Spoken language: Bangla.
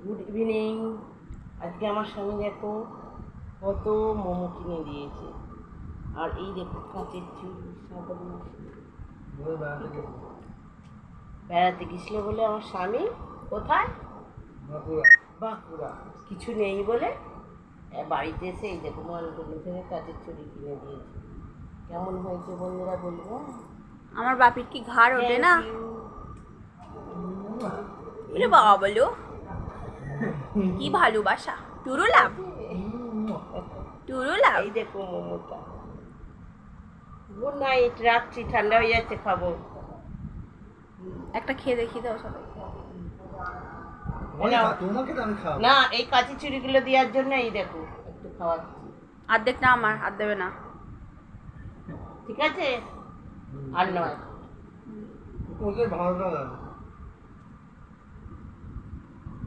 Good evening. আজকে আমার স্বামী দেখো কত মোমো কিনে দিয়েছে, আর এই দেখো কাঁচের চুড়ি বেড়াতে গেছিল বলে আমার স্বামী কোথায় বাঁকুড়া কিছু নেই বলে বাড়িতে এসে এই দেখো মলগুলো থেকে কাঁচের চুড়ি কিনে দিয়েছে। কেমন হয়েছে বন্ধুরা বলবো? আমার বাপির কি ঘাড় ওঠে না? ওরে বাবা বলো, কি ভালোবাসা। টুরু লাভ, টুরু লাভ। এই দেখো মোমোটা। গুড নাইট, রাখছি, ঠান্ডা হয়ে যাচ্ছে, খাবো। একটা খেয়ে দেখি দাও সবাই। না, এই কাঁচি চুড়িগুলো দেওয়ার জন্য এই দেখো একটু খাওয়াচ্ছি। অর্ধেক না আমার, আর দেবে না। ঠিক আছে, আর নয়। ওদের ভালো লাগে।